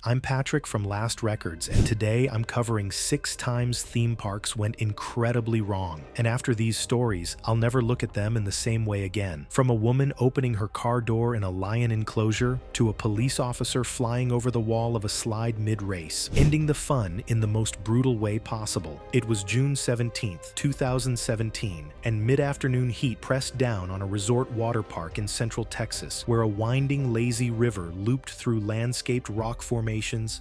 I'm Patrick from Last Records, and today I'm covering 6 times theme parks went incredibly wrong. And after these stories, I'll never look at them in the same way again. From a woman opening her car door in a lion enclosure, to a police officer flying over the wall of a slide mid-race, ending the fun in the most brutal way possible. It was June 17th, 2017, and mid-afternoon heat pressed down on a resort water park in central Texas, where a winding, lazy river looped through landscaped rock formations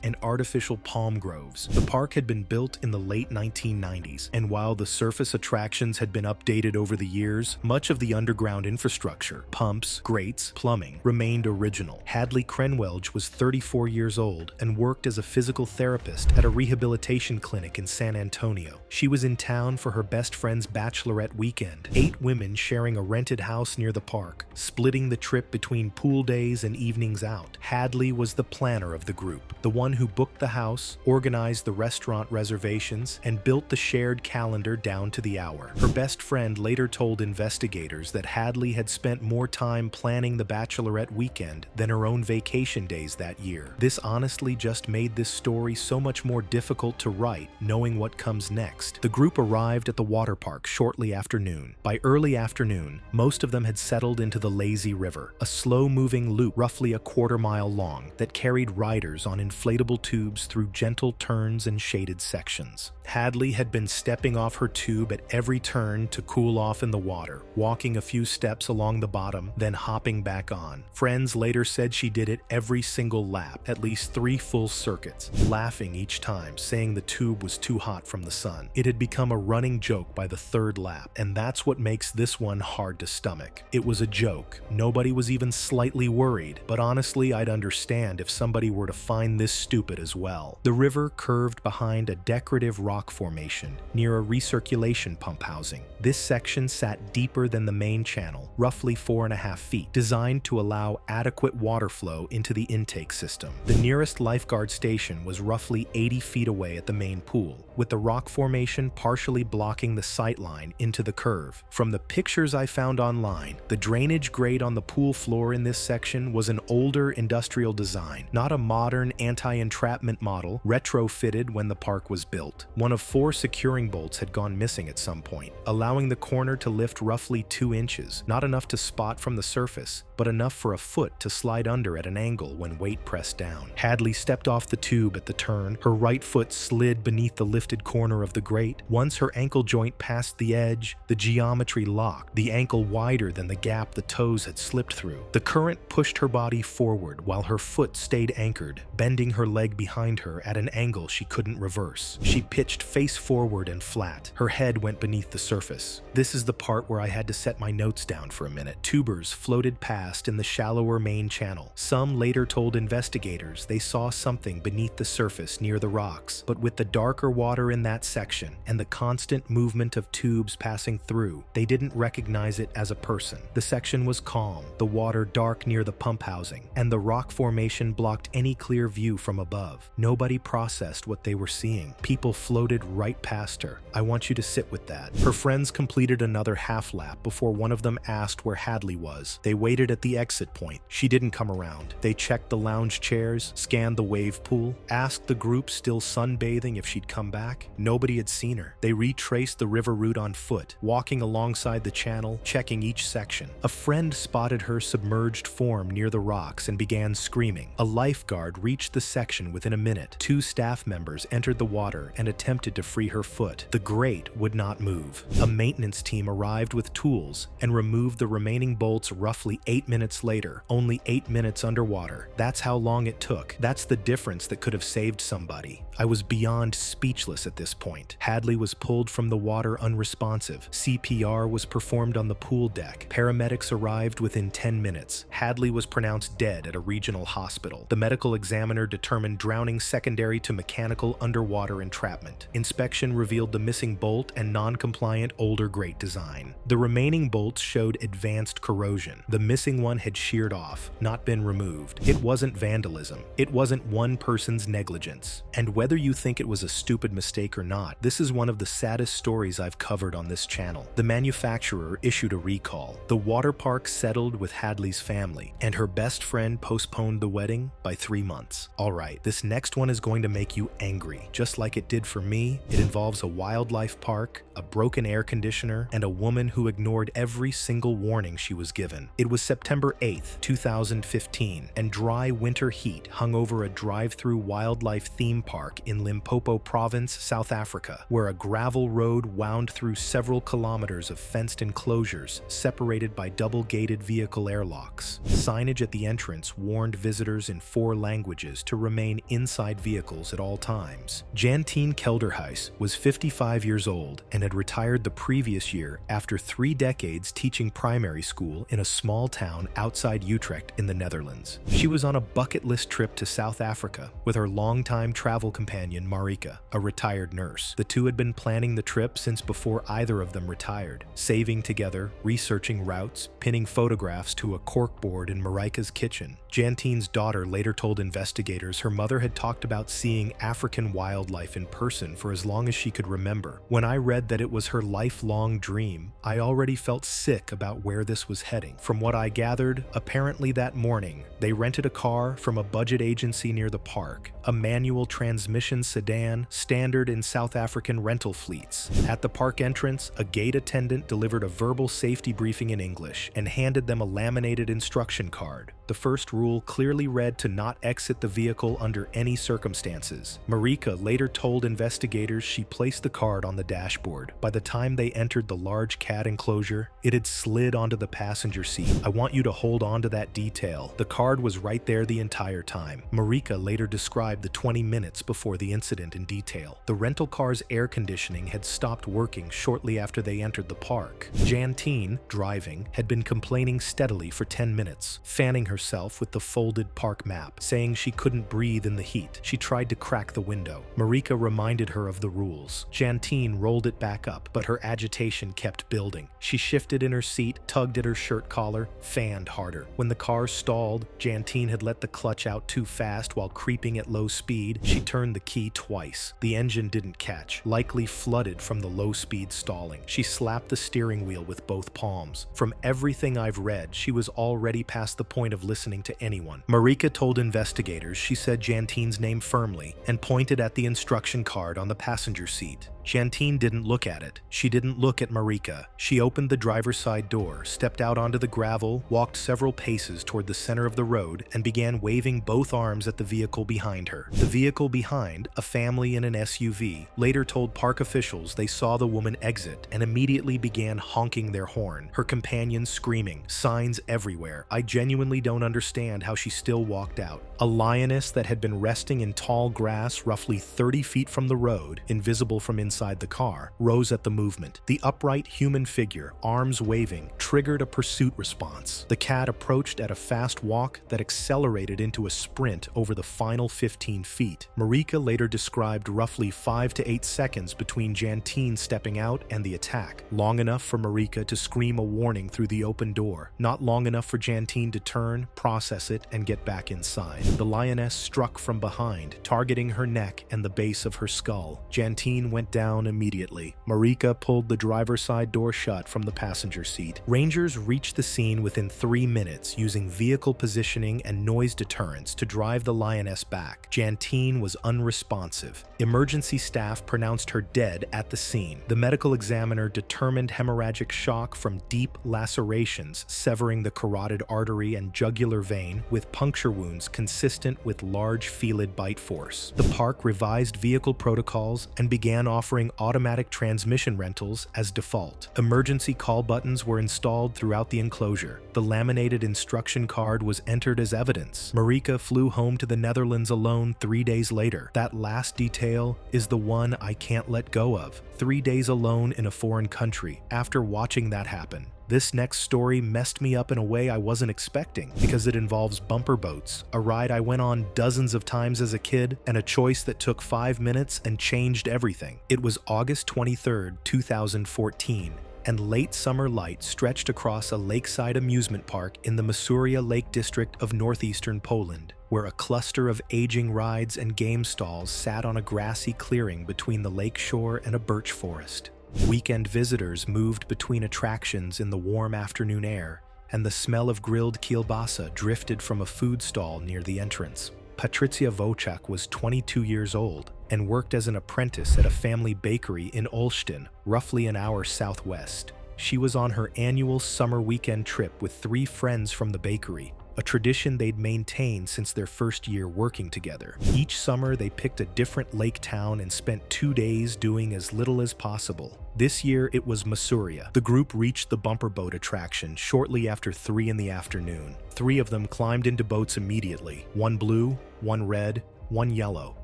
and artificial palm groves. The park had been built in the late 1990s, and while the surface attractions had been updated over the years, much of the underground infrastructure, pumps, grates, plumbing, remained original. Hadley Krenwelge was 34 years old and worked as a physical therapist at a rehabilitation clinic in San Antonio. She was in town for her best friend's bachelorette weekend, 8 women sharing a rented house near the park, splitting the trip between pool days and evenings out. Hadley was the planner of the group, the one who booked the house, organized the restaurant reservations, and built the shared calendar down to the hour. Her best friend later told investigators that Hadley had spent more time planning the bachelorette weekend than her own vacation days that year. This honestly just made this story so much more difficult to write, knowing what comes next. The group arrived at the water park shortly after noon. By early afternoon, most of them had settled into the lazy river, a slow-moving loop roughly a quarter-mile long that carried riders on inflatable tubes through gentle turns and shaded sections. Hadley had been stepping off her tube at every turn to cool off in the water, walking a few steps along the bottom, then hopping back on. Friends later said she did it every single lap, at least 3 full circuits, laughing each time, saying the tube was too hot from the sun. It had become a running joke by the 3rd lap, and that's what makes this one hard to stomach. It was a joke. Nobody was even slightly worried, but honestly, I'd understand if somebody were to find this stupid as well. The river curved behind a decorative rock formation near a recirculation pump housing. This section sat deeper than the main channel, roughly 4.5 feet, designed to allow adequate water flow into the intake system. The nearest lifeguard station was roughly 80 feet away at the main pool, with the rock formation partially blocking the sightline into the curve. From the pictures I found online, the drainage grate on the pool floor in this section was an older industrial design, not a modern anti-entrapment model retrofitted when the park was built. One of 4 securing bolts had gone missing at some point, allowing the corner to lift roughly 2 inches, not enough to spot from the surface, but enough for a foot to slide under at an angle when weight pressed down. Hadley stepped off the tube at the turn. Her right foot slid beneath the lifted corner of the grate. Once her ankle joint passed the edge, the geometry locked, the ankle wider than the gap the toes had slipped through. The current pushed her body forward while her foot stayed anchored, bending her leg behind her at an angle she couldn't reverse. She pitched face forward and flat. Her head went beneath the surface. This is the part where I had to set my notes down for a minute. Tubers floated past in the shallower main channel. Some later told investigators they saw something beneath the surface near the rocks, but with the darker water in that section and the constant movement of tubes passing through, they didn't recognize it as a person. The section was calm, the water dark near the pump housing, and the rock formation blocked any clear view from above. Nobody processed what they were seeing. People floated right past her. I want you to sit with that. Her friends completed another half lap before one of them asked where Hadley was. They waited at the exit point. She didn't come around. They checked the lounge chairs, scanned the wave pool, asked the group still sunbathing if she'd come back. Nobody had seen her. They retraced the river route on foot, walking alongside the channel, checking each section. A friend spotted her submerged form near the rocks and began screaming. A lifeguard reached the section within a minute. 2 staff members entered the water and attempted to free her foot. The grate would not move. A maintenance team arrived with tools and removed the remaining bolts roughly 8 minutes later, only 8 minutes underwater. That's how long it took. That's the difference that could have saved somebody. I was beyond speechless at this point. Hadley was pulled from the water unresponsive. CPR was performed on the pool deck. Paramedics arrived within 10 minutes. Hadley was pronounced dead at a regional hospital. The medical examiner determined drowning secondary to mechanical underwater entrapment. Inspection revealed the missing bolt and non-compliant older grate design. The remaining bolts showed advanced corrosion. The missing one had sheared off, not been removed. It wasn't vandalism. It wasn't one person's negligence. And whether you think it was a stupid mistake or not, this is one of the saddest stories I've covered on this channel. The manufacturer issued a recall. The water park settled with Hadley's family, and her best friend postponed the wedding by 3 months. Alright, this next one is going to make you angry. Just like it did for me, it involves a wildlife park, a broken air conditioner, and a woman who ignored every single warning she was given. It was September 8th, 2015, and dry winter heat hung over a drive-through wildlife theme park in Limpopo Province, South Africa, where a gravel road wound through several kilometers of fenced enclosures separated by double-gated vehicle airlocks. Signage at the entrance warned visitors in 4 languages to remain inside vehicles at all times. Jantene Kelderhuis was 55 years old and had retired the previous year after 3 decades teaching primary school in a small town outside Utrecht in the Netherlands. She was on a bucket list trip to South Africa with her longtime travel companion Marika, a retired nurse. The two had been planning the trip since before either of them retired, saving together, researching routes, pinning photographs to a corkboard in Marika's kitchen. Jantene's daughter later told investigators her mother had talked about seeing African wildlife in person for as long as she could remember. When I read that it was her lifelong dream, I already felt sick about where this was heading. From what I gathered, apparently that morning, they rented a car from a budget agency near the park, a manual transmission sedan standard in South African rental fleets. At the park entrance, a gate attendant delivered a verbal safety briefing in English and handed them a laminated instruction card. The first rule clearly read to not exit the vehicle under any circumstances. Marika later told investigators she placed the card on the dashboard. By the time they entered the large cat enclosure, it had slid onto the passenger seat. I want you to hold on to that detail. The card was right there the entire time. Marika later described the 20 minutes before the incident in detail. The rental car's air conditioning had stopped working shortly after they entered the park. Jantene, driving, had been complaining steadily for 10 minutes, fanning herself with the folded park map, saying she couldn't breathe in the heat. She tried to crack the window. Marika reminded her of the rules. Jantene rolled it back up, but her agitation kept building. She shifted in her seat, tugged at her shirt collar, fanned harder. When the car stalled, Jantene had let the clutch out too fast while creeping at low speed. She turned the key twice. The engine didn't catch, likely flooded from the low-speed stalling. She slapped the steering wheel with both palms. From everything I've read, she was already past the point of listening to anyone. Marika told investigators she said Jantene's name firmly and pointed at the instruction card on the passenger seat. Jantene didn't look at it. She didn't look at Marika. She opened the driver's side door, stepped out onto the gravel, walked several paces toward the center of the road, and began waving both arms at the vehicle behind her. The vehicle behind, a family in an SUV, later told park officials they saw the woman exit and immediately began honking their horn, her companions screaming, signs everywhere. I genuinely don't understand how she still walked out. A lioness that had been resting in tall grass roughly 30 feet from the road, invisible from inside the car, rose at the movement. The upright human figure, arms waving, triggered a pursuit response. The cat approached at a fast walk that accelerated into a sprint over the final 15 feet. Marika later described roughly 5 to 8 seconds between Jantene stepping out and the attack, long enough for Marika to scream a warning through the open door, not long enough for Jantene to turn, process it, and get back inside. The lioness struck from behind, targeting her neck and the base of her skull. Jantene went down immediately. Marika pulled the driver's side door shut from the passenger seat. Rangers reached the scene within 3 minutes using vehicle positioning and noise deterrents to drive the lioness back. Jantene was unresponsive. Emergency staff pronounced her dead at the scene. The medical examiner determined hemorrhagic shock from deep lacerations severing the carotid artery and jugular vein with puncture wounds consistent with large felid bite force. The park revised vehicle protocols and began offering automatic transmission rentals as default. Emergency call buttons were installed throughout the enclosure. The laminated instruction card was entered as evidence. Marika flew home to the Netherlands alone 3 days later. That last detail is the one I can't let go of. 3 days alone in a foreign country after watching that happen. This next story messed me up in a way I wasn't expecting because it involves bumper boats, a ride I went on dozens of times as a kid, and a choice that took 5 minutes and changed everything. It was August 23, 2014, and late summer light stretched across a lakeside amusement park in the Masuria Lake district of northeastern Poland. where a cluster of aging rides and game stalls sat on a grassy clearing between the lake shore and a birch forest. Weekend visitors moved between attractions in the warm afternoon air, and the smell of grilled kielbasa drifted from a food stall near the entrance. Patricia Vochuk was 22 years old and worked as an apprentice at a family bakery in Olsztyn, roughly an hour southwest. She was on her annual summer weekend trip with 3 friends from the bakery, a tradition they'd maintained since their first year working together. Each summer, they picked a different lake town and spent 2 days doing as little as possible. This year, it was Masuria. The group reached the bumper boat attraction shortly after 3 in the afternoon. 3 of them climbed into boats immediately, 1 blue, 1 red, 1 yellow.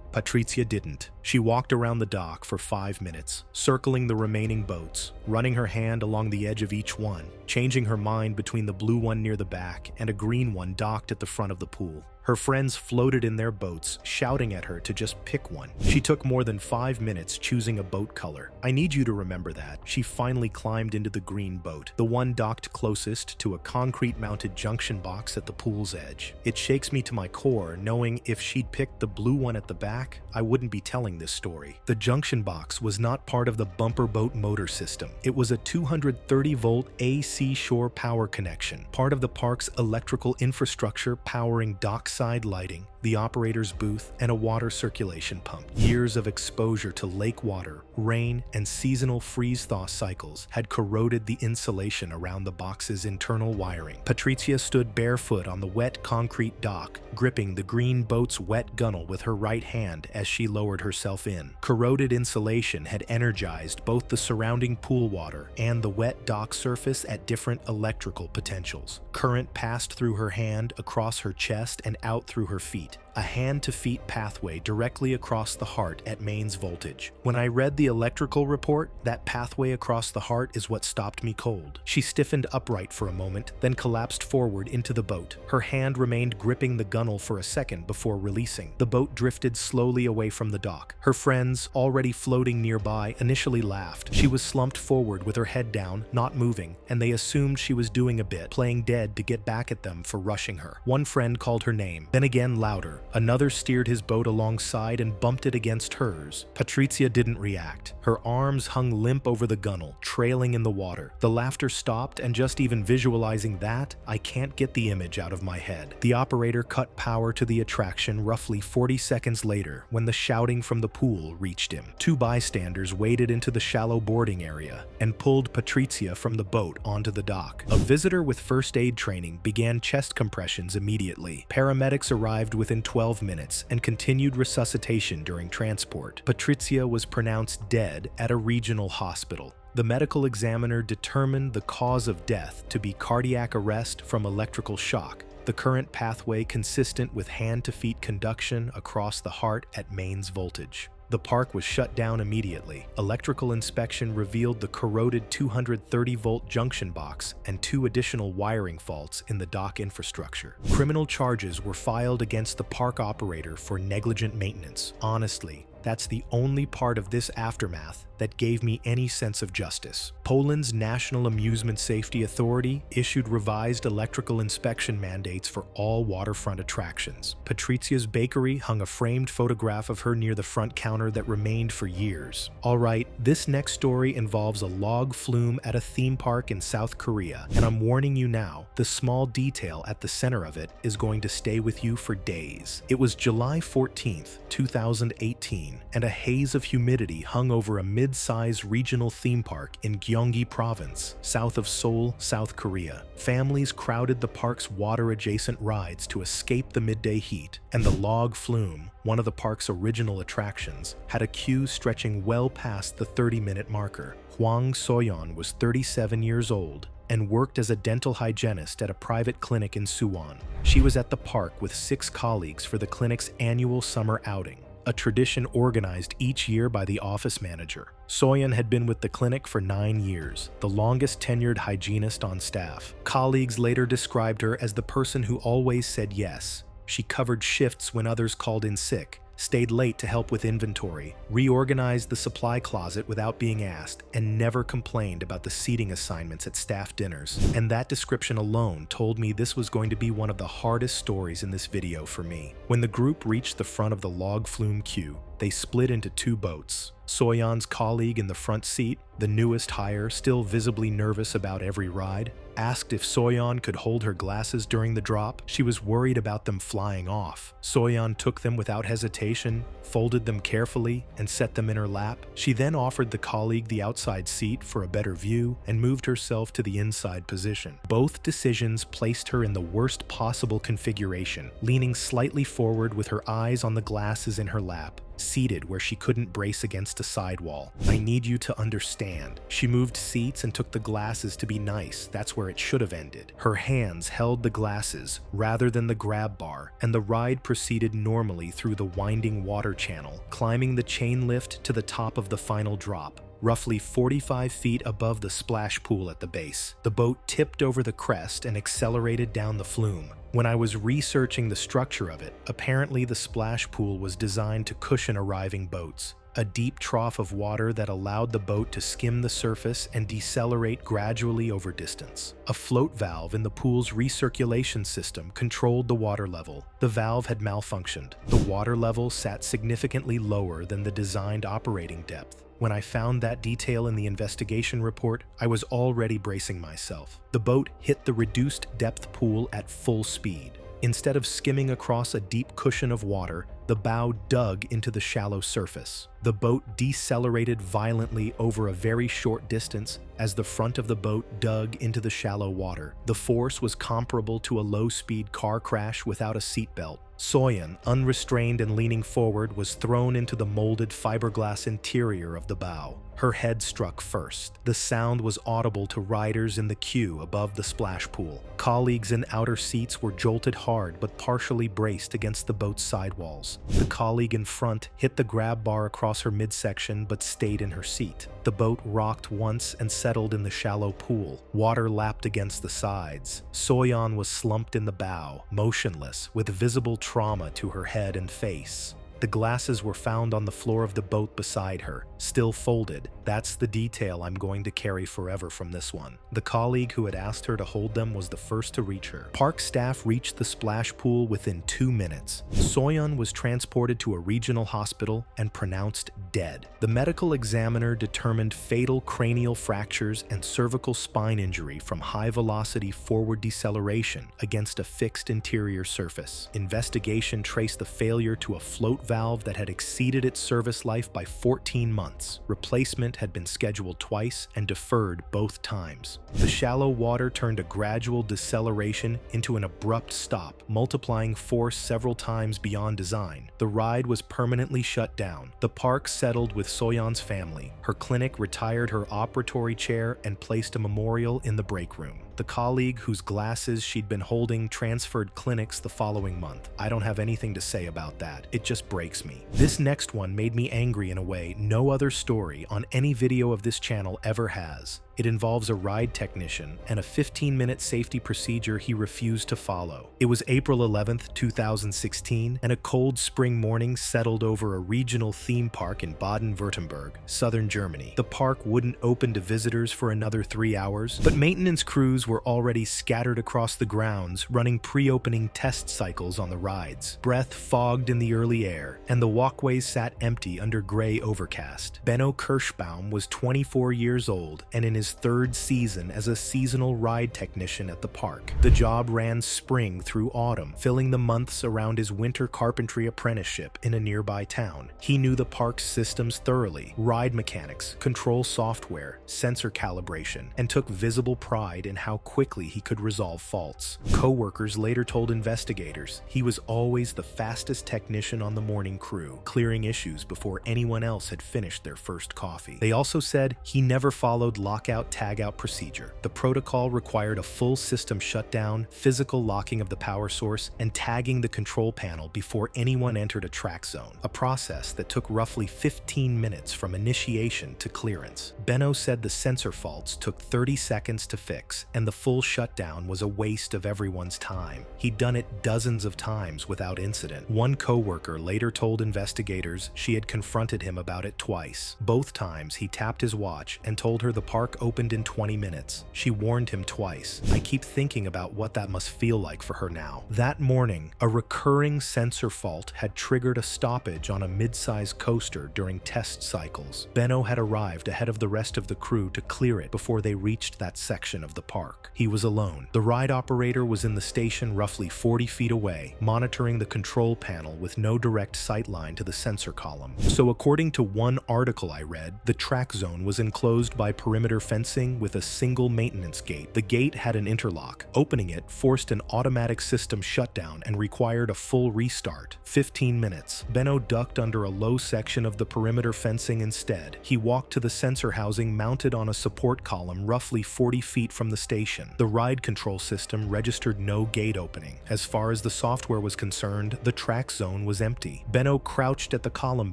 Patricia didn't. She walked around the dock for 5 minutes, circling the remaining boats, running her hand along the edge of each one, changing her mind between the blue one near the back and a green one docked at the front of the pool. Her friends floated in their boats, shouting at her to just pick one. She took more than 5 minutes choosing a boat color. I need you to remember that. She finally climbed into the green boat, the one docked closest to a concrete-mounted junction box at the pool's edge. It shakes me to my core, knowing if she'd picked the blue one at the back, I wouldn't be telling this story. The junction box was not part of the bumper boat motor system. It was a 230-volt AC shore power connection, part of the park's electrical infrastructure powering dockside lighting, the operator's booth, and a water circulation pump. Years of exposure to lake water, rain, and seasonal freeze-thaw cycles had corroded the insulation around the box's internal wiring. Patricia stood barefoot on the wet concrete dock, gripping the green boat's wet gunnel with her right hand as she lowered herself in. Corroded insulation had energized both the surrounding pool water and the wet dock surface at different electrical potentials. Current passed through her hand, across her chest, and out through her feet. A hand-to-feet pathway directly across the heart at mains voltage. When I read the electrical report, that pathway across the heart is what stopped me cold. She stiffened upright for a moment, then collapsed forward into the boat. Her hand remained gripping the gunnel for a second before releasing. The boat drifted slowly away from the dock. Her friends, already floating nearby, initially laughed. She was slumped forward with her head down, not moving, and they assumed she was doing a bit, playing dead to get back at them for rushing her. One friend called her name, then again louder. Another steered his boat alongside and bumped it against hers. Patricia didn't react. Her arms hung limp over the gunnel, trailing in the water. The laughter stopped, and just even visualizing that, I can't get the image out of my head. The operator cut power to the attraction roughly 40 seconds later when the shouting from the pool reached him. 2 bystanders waded into the shallow boarding area and pulled Patricia from the boat onto the dock. A visitor with first aid training began chest compressions immediately. Paramedics arrived within 12 minutes and continued resuscitation during transport. Patricia was pronounced dead at a regional hospital. The medical examiner determined the cause of death to be cardiac arrest from electrical shock, the current pathway consistent with hand-to-feet conduction across the heart at mains voltage. The park was shut down immediately. Electrical inspection revealed the corroded 230-volt junction box and 2 additional wiring faults in the dock infrastructure. Criminal charges were filed against the park operator for negligent maintenance. Honestly, that's the only part of this aftermath that gave me any sense of justice. Poland's National Amusement Safety Authority issued revised electrical inspection mandates for all waterfront attractions. Patricia's bakery hung a framed photograph of her near the front counter that remained for years. Alright, this next story involves a log flume at a theme park in South Korea, and I'm warning you now, the small detail at the center of it is going to stay with you for days. It was July 14th, 2018, and a haze of humidity hung over a mid-size regional theme park in Gyeonggi Province, south of Seoul, South Korea. Families crowded the park's water-adjacent rides to escape the midday heat, and the log flume, one of the park's original attractions, had a queue stretching well past the 30-minute marker. Huang Soon was 37 years old and worked as a dental hygienist at a private clinic in Suwon. She was at the park with 6 colleagues for the clinic's annual summer outing, a tradition organized each year by the office manager. Soyeon had been with the clinic for 9 years, the longest tenured hygienist on staff. Colleagues later described her as the person who always said yes. She covered shifts when others called in sick, stayed late to help with inventory, reorganized the supply closet without being asked, and never complained about the seating assignments at staff dinners. And that description alone told me this was going to be one of the hardest stories in this video for me. When the group reached the front of the log flume queue, they split into two boats. Soyeon's colleague in the front seat, the newest hire, still visibly nervous about every ride, asked if Soyeon could hold her glasses during the drop. She was worried about them flying off. Soyeon took them without hesitation, folded them carefully, and set them in her lap. She then offered the colleague the outside seat for a better view and moved herself to the inside position. Both decisions placed her in the worst possible configuration, leaning slightly forward with her eyes on the glasses in her lap, seated where she couldn't brace against a sidewall. I need you to understand. She moved seats and took the glasses to be nice. That's where it should have ended. Her hands held the glasses rather than the grab bar, and the ride proceeded normally through the winding water channel, climbing the chain lift to the top of the final drop, roughly 45 feet above the splash pool at the base. The boat tipped over the crest and accelerated down the flume. When I was researching the structure of it, apparently the splash pool was designed to cushion arriving boats. A deep trough of water that allowed the boat to skim the surface and decelerate gradually over distance. A float valve in the pool's recirculation system controlled the water level. The valve had malfunctioned. The water level sat significantly lower than the designed operating depth. When I found that detail in the investigation report, I was already bracing myself. The boat hit the reduced depth pool at full speed. Instead of skimming across a deep cushion of water, the bow dug into the shallow surface. The boat decelerated violently over a very short distance as the front of the boat dug into the shallow water. The force was comparable to a low-speed car crash without a seatbelt. Soyeon, unrestrained and leaning forward, was thrown into the molded fiberglass interior of the bow. Her head struck first. The sound was audible to riders in the queue above the splash pool. Colleagues in outer seats were jolted hard but partially braced against the boat's sidewalls. The colleague in front hit the grab bar across her midsection but stayed in her seat. The boat rocked once and settled in the shallow pool. Water lapped against the sides. Soyeon was slumped in the bow, motionless, with visible trauma to her head and face. The glasses were found on the floor of the boat beside her, still folded. That's the detail I'm going to carry forever from this one. The colleague who had asked her to hold them was the first to reach her. Park staff reached the splash pool within 2 minutes. Soyeon was transported to a regional hospital and pronounced dead. The medical examiner determined fatal cranial fractures and cervical spine injury from high-velocity forward deceleration against a fixed interior surface. Investigation traced the failure to a float valve that had exceeded its service life by 14 months. Replacement had been scheduled twice and deferred both times. The shallow water turned a gradual deceleration into an abrupt stop, multiplying force several times beyond design. The ride was permanently shut down. The park settled with Soyeon's family. Her clinic retired her operatory chair and placed a memorial in the break room. The colleague whose glasses she'd been holding transferred clinics the following month. I don't have anything to say about that. It just breaks me. This next one made me angry in a way no other story on any video of this channel ever has. It involves a ride technician and a 15-minute safety procedure he refused to follow. It was April 11th, 2016, and a cold spring morning settled over a regional theme park in Baden-Württemberg, southern Germany. The park wouldn't open to visitors for another 3 hours, but maintenance crews were already scattered across the grounds, running pre-opening test cycles on the rides. Breath fogged in the early air, and the walkways sat empty under gray overcast. Beno Kerschbaum was 24 years old and in his third season as a seasonal ride technician at the park. The job ran spring through autumn, filling the months around his winter carpentry apprenticeship in a nearby town. He knew the park's systems thoroughly: ride mechanics, control software, sensor calibration, and took visible pride in how quickly he could resolve faults. Co-workers later told investigators he was always the fastest technician on the morning crew, clearing issues before anyone else had finished their first coffee. They also said he never followed lockout lockout-tagout procedure. The protocol required a full system shutdown, physical locking of the power source, and tagging the control panel before anyone entered a track zone, a process that took roughly 15 minutes from initiation to clearance. Beno said the sensor faults took 30 seconds to fix, and the full shutdown was a waste of everyone's time. He'd done it dozens of times without incident. One co-worker later told investigators she had confronted him about it twice. Both times he tapped his watch and told her the park opened in 20 minutes. She warned him twice. I keep thinking about what that must feel like for her now. That morning, a recurring sensor fault had triggered a stoppage on a mid-size coaster during test cycles. Beno had arrived ahead of the rest of the crew to clear it before they reached that section of the park. He was alone. The ride operator was in the station roughly 40 feet away, monitoring the control panel with no direct sight line to the sensor column. So according to one article I read, the track zone was enclosed by perimeter fencing with a single maintenance gate. The gate had an interlock. Opening it forced an automatic system shutdown and required a full restart. 15 minutes. Beno ducked under a low section of the perimeter fencing instead. He walked to the sensor housing mounted on a support column roughly 40 feet from the station. The ride control system registered no gate opening. As far as the software was concerned, the track zone was empty. Beno crouched at the column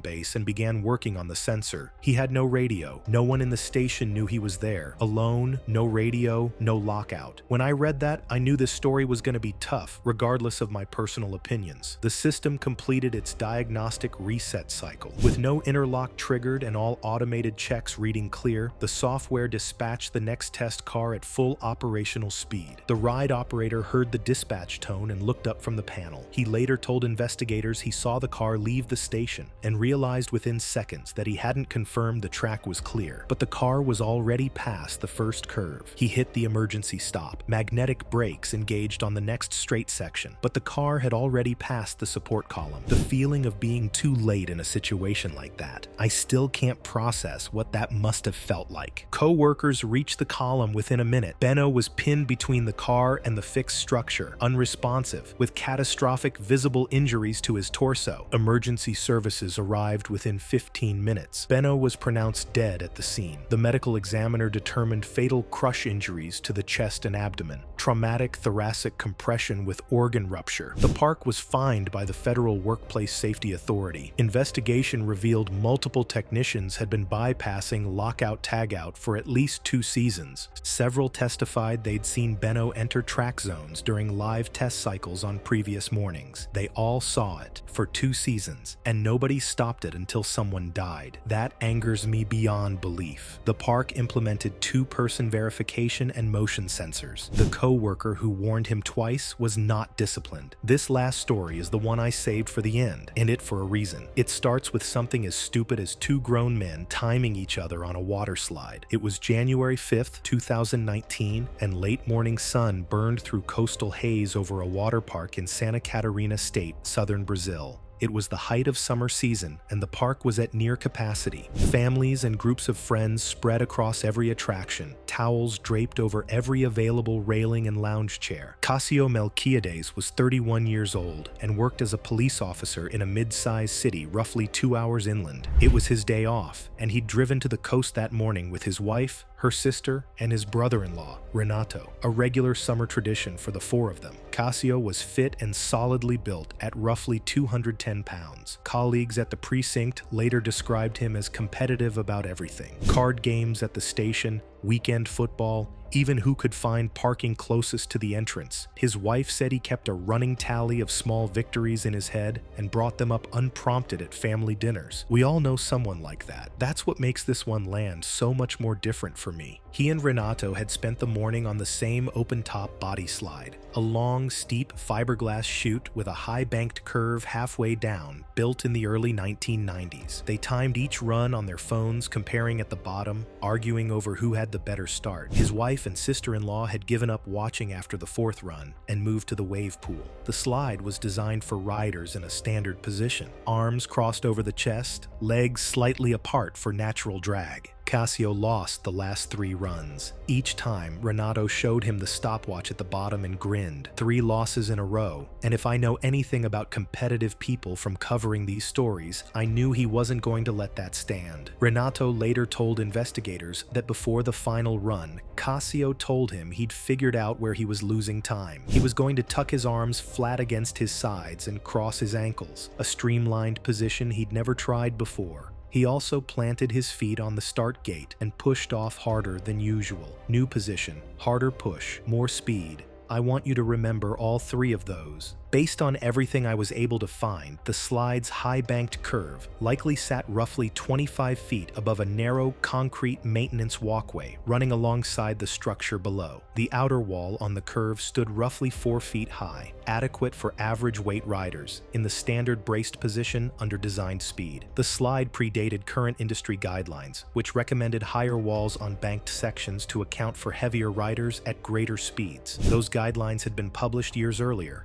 base and began working on the sensor. He had no radio. No one in the station knew he was there. Alone, no radio, no lockout. When I read that, I knew this story was going to be tough, regardless of my personal opinions. The system completed its diagnostic reset cycle. With no interlock triggered and all automated checks reading clear, the software dispatched the next test car at full operational speed. The ride operator heard the dispatch tone and looked up from the panel. He later told investigators he saw the car leave the station and realized within seconds that he hadn't confirmed the track was clear. But the car was already past the first curve. He hit the emergency stop. Magnetic brakes engaged on the next straight section, but the car had already passed the support column. The feeling of being too late in a situation like that, I still can't process what that must have felt like. Co-workers reached the column within a minute. Beno was pinned between the car and the fixed structure, unresponsive, with catastrophic visible injuries to his torso. Emergency services arrived within 15 minutes. Beno was pronounced dead at the scene. The medical examiner determined fatal crush injuries to the chest and abdomen, traumatic thoracic compression with organ rupture. The park was fined by the Federal Workplace Safety Authority. Investigation revealed multiple technicians had been bypassing lockout-tagout for at least 2 seasons. Several testified they'd seen Beno enter track zones during live test cycles on previous mornings. They all saw it for 2 seasons, and nobody stopped it until someone died. That angers me beyond belief. The park implemented 2-person verification and motion sensors. The co-worker who warned him twice was not disciplined. This last story is the one I saved for the end, and it for a reason. It starts with something as stupid as 2 grown men timing each other on a water slide. It was January 5th, 2019, and late morning sun burned through coastal haze over a water park in Santa Catarina State, southern Brazil. It was the height of summer season, and the park was at near capacity. Families and groups of friends spread across every attraction, towels draped over every available railing and lounge chair. Casio Melchiades was 31 years old and worked as a police officer in a mid-sized city roughly 2 hours inland. It was his day off, and he'd driven to the coast that morning with his wife, her sister, and his brother-in-law, Renato, a regular summer tradition for the 4 of them. Casio was fit and solidly built at roughly 210 pounds. Colleagues at the precinct later described him as competitive about everything. Card games at the station, weekend football, even who could find parking closest to the entrance. His wife said he kept a running tally of small victories in his head and brought them up unprompted at family dinners. We all know someone like that. That's what makes this one land so much more different for me. He and Renato had spent the morning on the same open-top body slide, a long, steep fiberglass chute with a high banked curve halfway down, built in the early 1990s. They timed each run on their phones, comparing at the bottom, arguing over who had the better start. His wife and sister-in-law had given up watching after the 4th run and moved to the wave pool. The slide was designed for riders in a standard position, arms crossed over the chest, legs slightly apart for natural drag. Casio lost the last 3 runs. Each time, Renato showed him the stopwatch at the bottom and grinned. 3 losses in a row, and if I know anything about competitive people from covering these stories, I knew he wasn't going to let that stand. Renato later told investigators that before the final run, Casio told him he'd figured out where he was losing time. He was going to tuck his arms flat against his sides and cross his ankles, a streamlined position he'd never tried before. He also planted his feet on the start gate and pushed off harder than usual. New position, harder push, more speed. I want you to remember all 3 of those. Based on everything I was able to find, the slide's high-banked curve likely sat roughly 25 feet above a narrow concrete maintenance walkway running alongside the structure below. The outer wall on the curve stood roughly 4 feet high, adequate for average weight riders, in the standard braced position under designed speed. The slide predated current industry guidelines, which recommended higher walls on banked sections to account for heavier riders at greater speeds. Those guidelines had been published years earlier.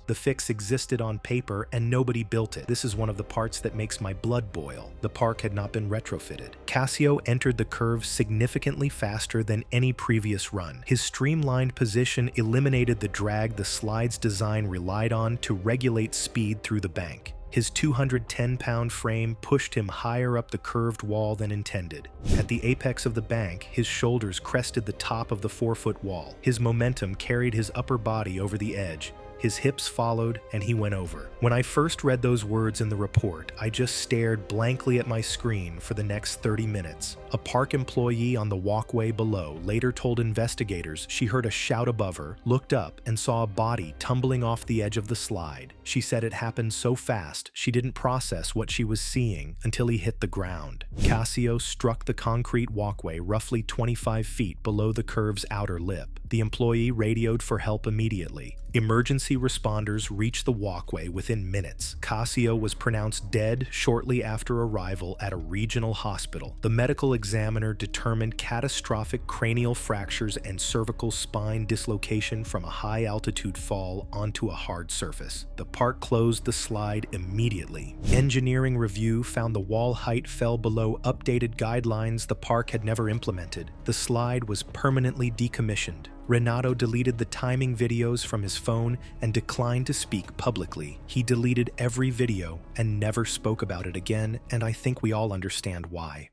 The fix existed on paper and nobody built it. This is one of the parts that makes my blood boil. The park had not been retrofitted. Casio entered the curve significantly faster than any previous run. His streamlined position eliminated the drag the slide's design relied on to regulate speed through the bank. His 210-pound frame pushed him higher up the curved wall than intended. At the apex of the bank, his shoulders crested the top of the 4-foot wall. His momentum carried his upper body over the edge. His hips followed, and he went over. When I first read those words in the report, I just stared blankly at my screen for the next 30 minutes. A park employee on the walkway below later told investigators she heard a shout above her, looked up, and saw a body tumbling off the edge of the slide. She said it happened so fast, she didn't process what she was seeing until he hit the ground. Casio struck the concrete walkway roughly 25 feet below the curve's outer lip. The employee radioed for help immediately. Emergency responders reached the walkway within minutes. Casio was pronounced dead shortly after arrival at a regional hospital. The medical examiner determined catastrophic cranial fractures and cervical spine dislocation from a high-altitude fall onto a hard surface. The park closed the slide immediately. Engineering review found the wall height fell below updated guidelines the park had never implemented. The slide was permanently decommissioned. Renato deleted the timing videos from his phone and declined to speak publicly. He deleted every video and never spoke about it again, and I think we all understand why.